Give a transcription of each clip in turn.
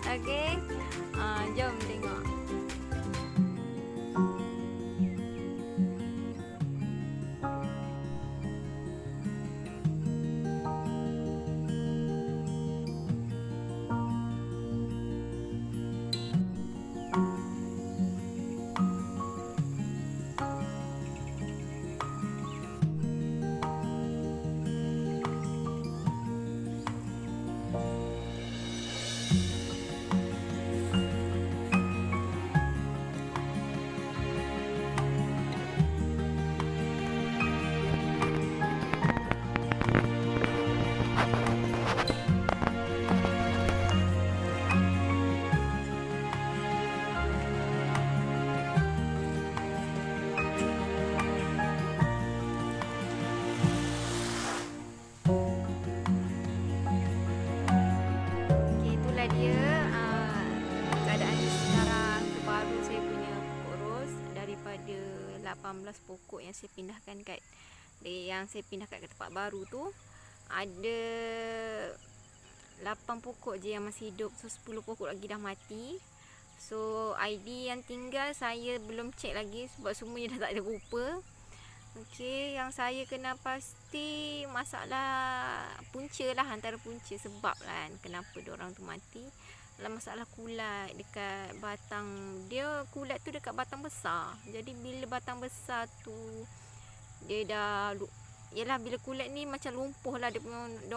Okey. Jom tengok. Okey, itulah dia keadaan sekarang terbaru saya punya pokok ros. Daripada 18 pokok yang saya pindahkan kat tempat baru tu, ada 8 pokok je yang masih hidup. So 10 pokok lagi dah mati. So ID yang tinggal saya belum check lagi sebab semuanya dah tak ada rupa. Okey, yang saya kenal pasti masalah punca lah, antara punca sebab lah kan kenapa diorang tu mati. Dalam masalah kulat dekat batang dia, kulat tu dekat batang besar. Jadi bila batang besar tu dia dah yalah, bila kulat ni macam lumpuh lah dia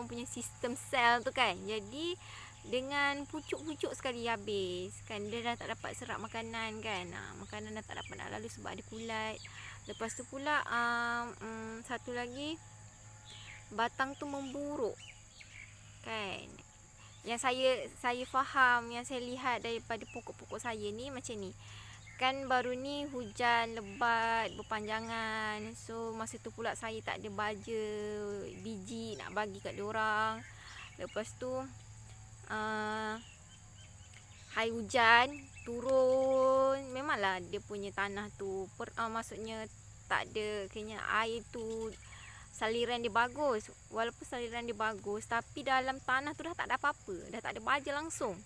punya sistem sel tu kan. Jadi dengan pucuk-pucuk sekali habis kan, dia dah tak dapat serap makanan kan. Makanan dah tak dapat nak lalu sebab ada kulat. Lepas tu pula satu lagi, batang tu memburuk kan. Yang saya faham, yang saya lihat daripada pokok-pokok saya ni macam ni. Kan baru ni hujan lebat berpanjangan. So masa tu pula saya tak ada baja biji nak bagi kat diorang. Lepas tu air hujan turun, memanglah dia punya tanah tu maksudnya tak ada kena air tu, saliran dia bagus. Walaupun saliran dia bagus, tapi dalam tanah tu dah tak ada apa-apa, dah tak ada baja langsung.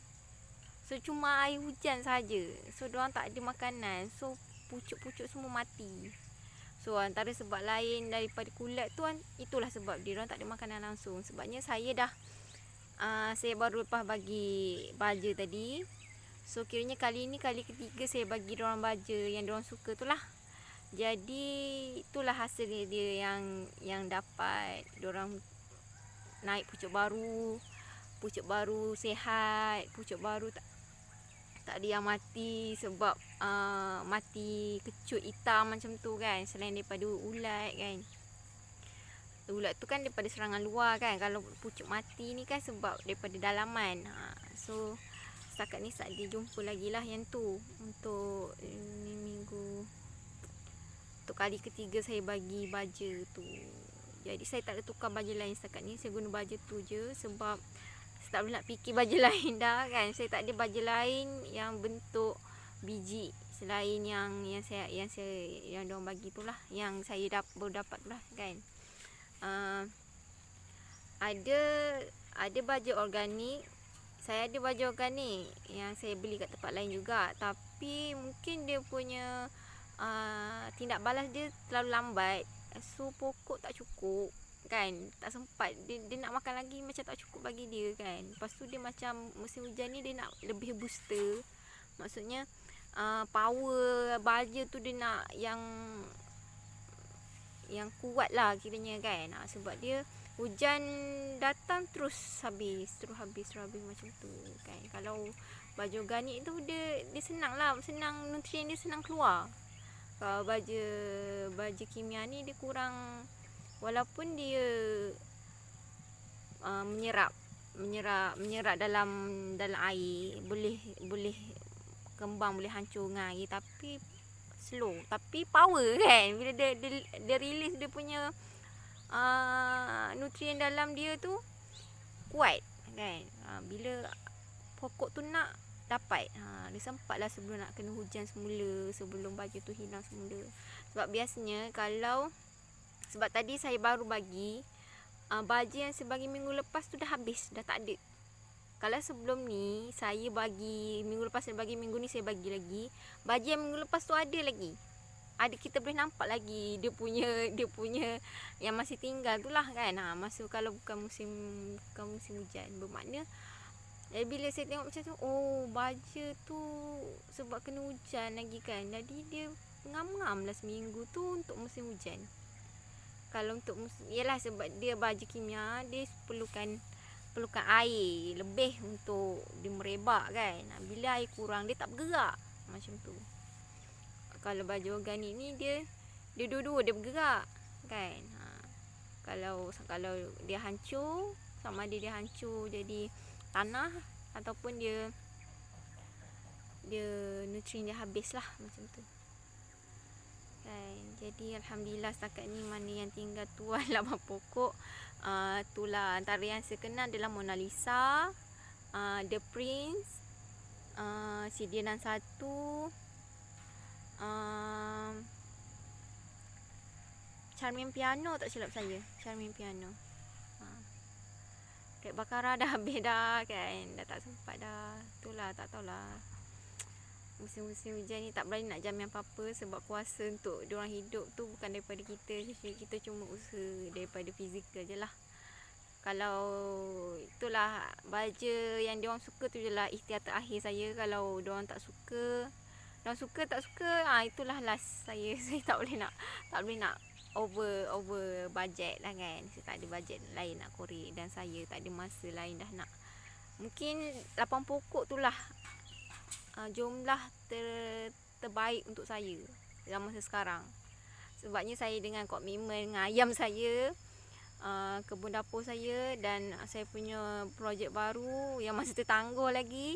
So cuma air hujan saja. So diorang tak ada makanan. So pucuk-pucuk semua mati. So antara sebab lain daripada kulat tu, itulah sebab diorang tak ada makanan langsung. Sebabnya saya baru lepas bagi baja tadi. So kiranya kali ni kali ketiga saya bagi diorang baja yang diorang suka tu lah. Jadi itulah hasil dia yang dapat diorang naik pucuk baru sihat, pucuk baru tak ada yang mati sebab mati kecut hitam macam tu kan. Selain daripada ulat kan, ulat tu kan daripada serangan luar kan. Kalau pucuk mati ni kan sebab daripada dalaman. So setakat ni tak ada jumpa lagi lah yang tu. Untuk ni minggu, untuk kali ketiga saya bagi baja tu. Jadi saya tak ada tukar baja lain setakat ni. Saya guna baja tu je sebab saya tak boleh nak fikir baja lain dah kan. Saya tak ada baja lain yang bentuk biji selain yang diorang bagi tu lah, yang saya baru dapat tu lah kan. Ada baja organik. Saya ada baja organik yang saya beli kat tempat lain juga, tapi mungkin dia punya tindak balas dia terlalu lambat. So pokok tak cukup kan, tak sempat. Dia nak makan lagi macam tak cukup bagi dia kan. Lepas tu dia macam musim hujan ni dia nak lebih booster. Maksudnya power baja tu dia nak yang kuat lah kiranya kan. Sebab dia hujan datang terus habis macam tu kan. Kalau baju organik tu dia senang nutrien dia senang keluar. Kalau baja kimia ni dia kurang, walaupun dia menyerap dalam air, boleh kembang, boleh hancur dengan air, tapi slow, tapi power kan. Bila dia release dia punya nutrien dalam dia tu kuat kan. Bila pokok tu nak dapat, dia sempatlah sebelum nak kena hujan semula, sebelum baju tu hilang semula. Sebab biasanya sebab tadi saya baru bagi baju yang saya bagi minggu lepas tu dah habis, dah tak ada. Kalau sebelum ni saya bagi, minggu lepas saya bagi, minggu ni saya bagi lagi. Baju yang minggu lepas tu ada lagi. Ada, kita boleh nampak lagi dia punya yang masih tinggal tu lah kan. Masa kalau bukan musim hujan, bermakna bila saya tengok macam tu, oh baja tu sebab kena hujan lagi kan. Jadi dia ngam-ngam lah seminggu tu untuk musim hujan. Kalau untuk yalah, sebab dia baju kimia, dia perlukan air lebih untuk dia merebak kan. Bila air kurang dia tak bergerak macam tu. Kalau baju organik ni dia dua-dua dia bergerak kan. Kalau dia hancur, sama ada dia hancur jadi tanah ataupun dia nutrien dia habis lah macam tu kan. Jadi alhamdulillah setakat ni mana yang tinggal tu halaman pokok. Itulah antara yang saya kenal adalah Mona Lisa, The Prince, si Dian 1, Charming Piano tak silap saya. Charming Piano. Red Baccarat dah habis dah kan. Dah tak sempat dah. Itulah, tak tahulah. Musim-musim hujan ni tak berani nak jamin apa-apa sebab kuasa untuk diorang hidup tu bukan daripada kita. Kita cuma usaha daripada fizikal je lah. Kalau itulah baja yang diorang suka tu je lah ikhtiar terakhir saya. Kalau diorang tak suka, diorang suka tak suka, itulah last saya. Saya tak boleh nak over budget lah kan. Saya tak ada budget lain nak korek dan saya tak ada masa lain dah nak. Mungkin 8 pokok tu lah jumlah terbaik untuk saya dalam masa sekarang. Sebabnya saya dengan komitmen dengan ayam saya, kebun dapur saya dan saya punya projek baru yang masih tertangguh lagi.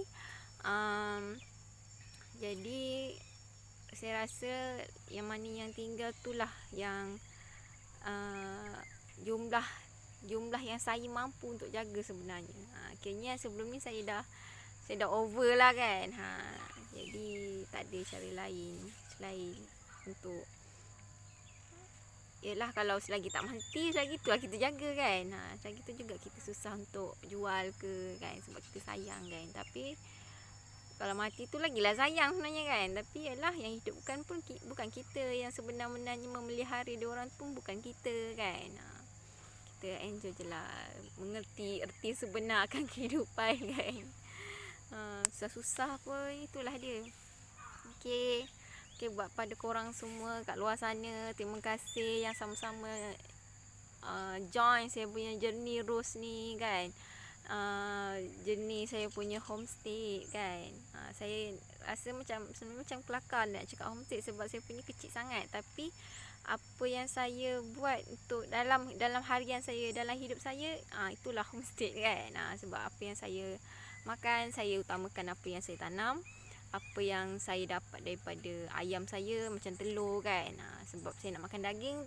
Jadi saya rasa yang mana yang tinggal itulah yang jumlah yang saya mampu untuk jaga sebenarnya. Akhirnya sebelum ni saya dah over lah kan. Jadi tak ada cara lain selain untuk yalah, kalau selagi tak mati, selagi tu lah kita jaga kan. Selagi tu juga kita susah untuk jual ke kan, sebab kita sayang kan. Tapi kalau mati tu lagilah sayang sebenarnya kan. Tapi yalah, yang hidup bukan kita, yang sebenar-benarnya memelihara diorang pun bukan kita kan. Kita enjoy je lah, mengerti erti sebenar akan kehidupan kan. Susah-susah pun itulah dia. Okay, buat pada korang semua kat luar sana, terima kasih yang sama-sama join saya punya journey Rose ni kan. Journey saya punya homestay kan. Saya rasa sebenarnya macam kelakar nak cakap homestay sebab saya punya kecil sangat. Tapi apa yang saya buat untuk dalam harian saya, dalam hidup saya, itulah homestay kan. Sebab apa yang saya makan, saya utamakan apa yang saya tanam, apa yang saya dapat daripada ayam saya, macam telur kan. Sebab saya nak makan daging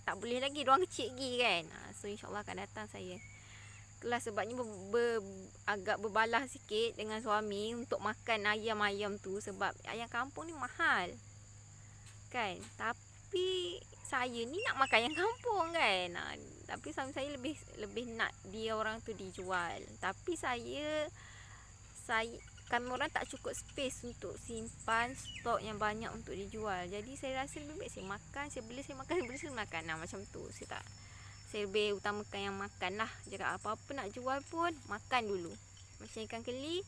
tak boleh lagi, diorang kecil lagi kan. So insyaAllah akan datang saya kelas, sebabnya agak berbalah sikit dengan suami untuk makan ayam-ayam tu. Sebab ayam kampung ni mahal kan. Tapi saya ni nak makan ayam kampung kan. Tapi suami saya lebih nak dia orang tu dijual. Tapi kami orang tak cukup space untuk simpan stok yang banyak untuk dijual. Jadi saya rasa lebih baik saya makan, saya beli saya makan. Macam tu. Saya lebih utamakan yang makan lah. Jangan apa-apa nak jual pun makan dulu. Macam ikan keli,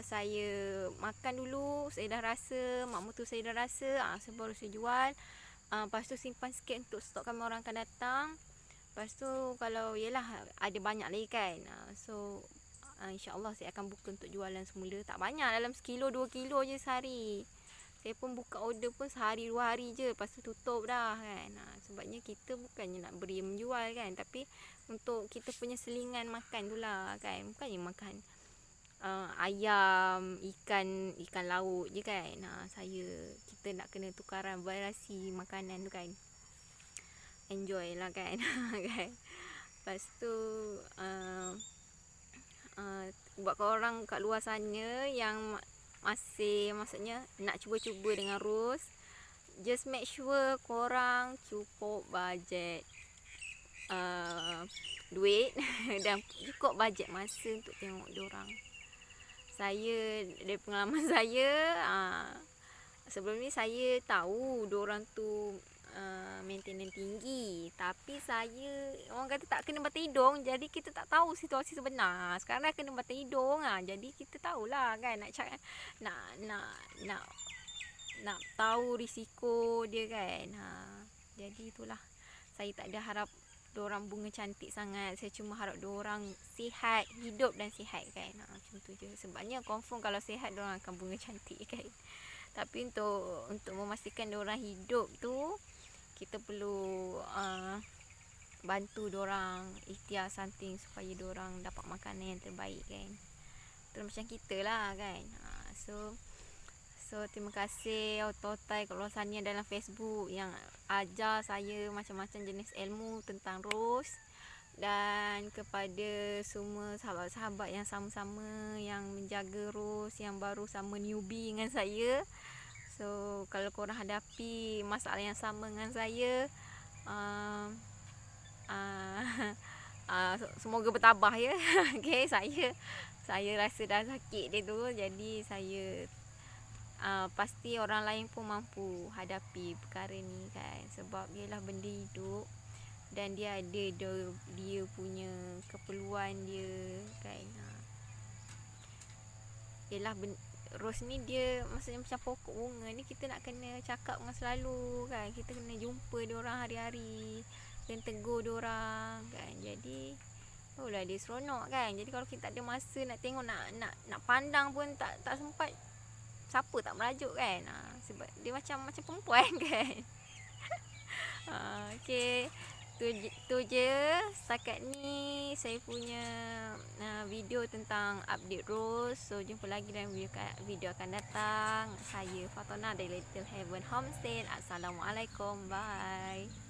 saya makan dulu, saya dah rasa, mak mertua saya dah rasa, baru saya jual. Lepas tu simpan sikit untuk stok kami orang akan datang. Lepas tu kalau yelah ada banyak lagi kan, so InsyaAllah saya akan buka untuk jualan semula. Tak banyak, dalam 1 kilo 2 kilo je sehari. Saya pun buka order pun sehari 2 hari je, lepas tu tutup dah kan. Sebabnya kita bukannya nak beri menjual kan, tapi untuk kita punya selingan makan tu lah kan. Bukannya makan ayam, ikan laut je kan. Kita nak kena tukaran variasi makanan tu kan. Enjoy lah kan. Kan. Lepas tu buat korang kat luar sana yang masih maksudnya nak cuba-cuba dengan Rose, just make sure korang cukup budget. duit dan cukup bajet masa untuk tengok diorang. Saya dari pengalaman saya, sebelum ni saya tahu diorang tu maintenance tinggi, tapi saya orang kata tak kena batang hidung, jadi kita tak tahu situasi sebenar. Sekarang dah kena batang hidung, jadi kita tahulah kan, nak tahu risiko dia kan. Jadi itulah, saya tak ada harap diorang bunga cantik sangat, saya cuma harap diorang sihat, hidup dan sihat kan. Macam tu je. Sebabnya confirm kalau sihat diorang akan bunga cantik kan. Tapi untuk memastikan diorang hidup tu, kita perlu bantu diorang, ikhtiar something supaya diorang dapat makanan yang terbaik kan. Terus macam kita lah kan. So terima kasih Ototai kat luar sana dalam Facebook yang ajar saya macam-macam jenis ilmu tentang rose. Dan kepada semua sahabat-sahabat yang sama-sama yang menjaga rose, yang baru sama newbie dengan saya. So kalau korang hadapi masalah yang sama dengan saya, semoga bertabah ya. Okay, saya rasa dah sakit dia tu, jadi saya pasti orang lain pun mampu hadapi perkara ni kan. Sebab ialah benda hidup dan dia ada dia punya keperluan dia kan. Ialah rose ni dia maksudnya macam pokok bunga ni, kita nak kena cakap dengan selalu kan. Kita kena jumpa diorang hari-hari dan tegur diorang kan. Jadi lah dia seronok kan. Jadi kalau kita tak ada masa nak tengok, nak pandang pun tak sempat, siapa tak merajuk kan. Sebab dia macam perempuan kan. Okay, tu je setakat ni saya punya video tentang update rose. So jumpa lagi dalam video akan datang. Saya Fatona dari Little Heaven Homestay. Assalamualaikum, bye.